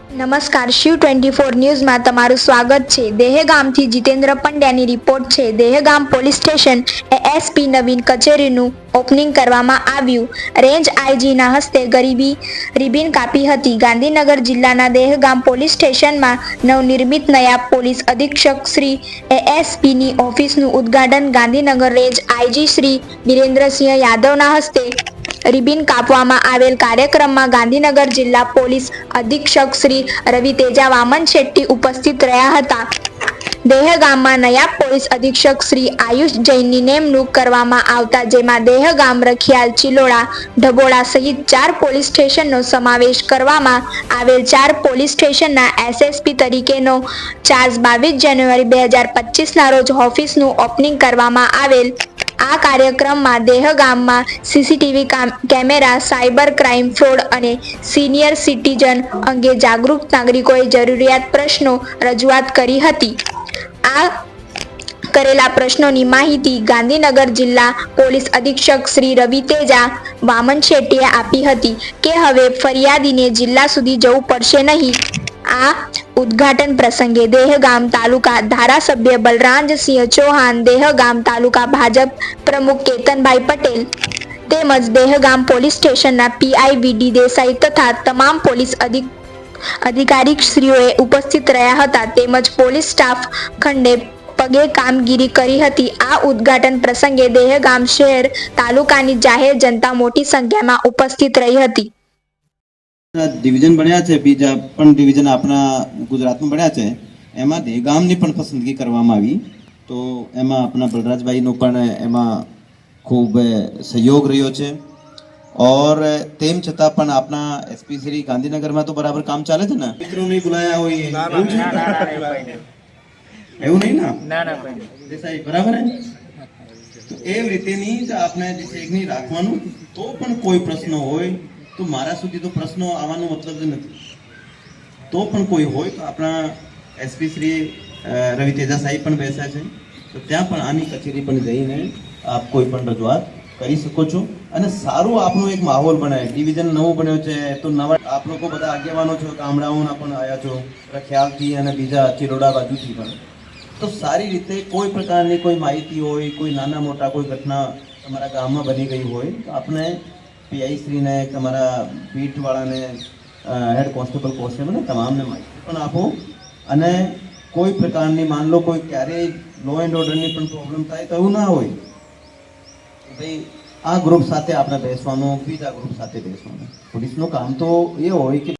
નમસ્કાર, શિવ 24 ન્યૂઝમાં તમારું સ્વાગત છે। દહેગામથી જીતેન્દ્ર પંડ્યાની રિપોર્ટ છે। દહેગામ પોલીસ સ્ટેશન એએસપી નવીન કચેરીનું ઓપનિંગ કરવામાં આવ્યું। રેન્જ આઈજીના હસ્તે ગરીબી રિબિન કાપી હતી। ગાંધીનગર જિલ્લાના દહેગામ પોલીસ સ્ટેશનમાં નવનિર્મિત નાયબ પોલીસ અધિક્ષક શ્રી એએસપીની ઓફિસનું ઉદ્ઘાટન ગાંધીનગર રેન્જ આઈજી શ્રી વિરેન્દ્રસિંહ યાદવના હસ્તે રિબિન કાપવામાં આવેલ કાર્યક્રમમાં ગાંધીનગર જિલ્લા પોલીસ અધિક્ષક શ્રી રવિ તેજા વામન શેટ્ટી ઉપસ્થિત રહ્યા હતા। દહેગામમાં નાયબ પોલીસ અધિક્ષક શ્રી આયુષ જૈનની નિમણૂક કરવામાં આવતા જેમાં દહેગામ, રખિયાલ, ચિલોડા, ઢબોડા સહિત 4 પોલીસ સ્ટેશનનો સમાવેશ કરવામાં આવેલ। 4 પોલીસ સ્ટેશનના એસએસપી તરીકેનો ચાર્જ 22 જાન્યુઆરી 2025ના રોજ ઓફિસનું ઓપનિંગ કરવામાં આવેલ। આ કાર્યક્રમમાં દહેગામમાં CCTV camera, cyber crime, fraud અને સિનિયર સિટીઝન અંગે જાગૃત નાગરિકોએ જરૂરિયાત પ્રશ્નો રજૂઆત કરી હતી। આ કરેલા પ્રશ્નોની માહિતી ગાંધીનગર જિલ્લા પોલીસ અધિક્ષક શ્રી રવિ તેજા વામન શેટ્ટીએ આપી હતી કે હવે ફરિયાદીને જિલ્લા સુધી જવું પડશે નહીં। આ ઉદ્ઘાટન પ્રસંગે દહેગામ તાલુકા ધારાસભ્ય બલરાજસિંહ ચૌહાણ, દહેગામ તાલુકા ભાજપ પ્રમુખ કેતનભાઈ પટેલ તેમજ દહેગામ પોલીસ સ્ટેશનના પીઆઈ વીડી દેસાઈ તથા તમામ પોલીસ અધિકારીશ્રીઓએ ઉપસ્થિત રહ્યા હતા તેમજ પોલીસ સ્ટાફ ખંડે પગે કામગીરી કરી હતી। આ ઉદ્ઘાટન પ્રસંગે દહેગામ શહેર તાલુકાની જાહેર જનતા મોટી સંખ્યામાં ઉપસ્થિત રહી હતી। ડિવિઝન બન્યા છે, બીજા પણ ડિવિઝન આપણા ગુજરાતમાં બન્યા છે, એમાં દહેગામની પણ પસંદગી કરવામાં આવી। તો એમાં આપણા બલરાજભાઈનો પણ એમાં ખૂબ સહયોગ રહ્યો છે। और તેમ છતાં પણ આપણા એસપી શ્રી ગાંધીનગરમાં તો બરાબર કામ ચાલે છે ને? મિત્રો નહીં બોલાયા હોય એવું નહીં ના દેસાઈ બરાબર હે? તો એ રીતેની આપણે ડિસિઝન રાખવાનું। તો પણ કોઈ પ્રશ્ન હોય તો મારા સુધી તો પ્રશ્નો આવવાનો મતલબ જ નથી। તો પણ કોઈ હોય તો આપણા એસપી શ્રી રવિ તેજા સાહેબ પણ બેસ્યા છે, તો ત્યાં પણ આની કચેરી પણ જઈને આપ કોઈ પણ રજૂઆત કરી શકો છો અને સારું આપણો એક માહોલ બને। ડિવિઝન નવો બન્યો છે તો નવા આપ લોકો બધા આગેવાનો છો, ગામડાઓના પણ આવ્યા છો, ખ્યાલથી અને બીજા ચિરોડા બાજુથી પણ। તો સારી રીતે કોઈ પ્રકારની કોઈ માહિતી હોય, કોઈ નાના મોટા કોઈ ઘટના તમારા ગામમાં બની ગઈ હોય તો આપણે પીઆઈ શ્રીને, તમારા બીટવાળાને, હેડ કોન્સ્ટેબલ કોન્સ્ટેબલને તમામને માહિતી પણ આપો। અને કોઈ પ્રકારની માન લો કોઈ ક્યારેય લો એન્ડ ઓર્ડરની પણ પ્રોબ્લેમ થાય તો એવું ના હોય ભાઈ આ ગ્રુપ સાથે આપણે બેસવાનું, બીજા ગ્રુપ સાથે બેસવાનું। પોલીસનું કામ તો એ હોય કે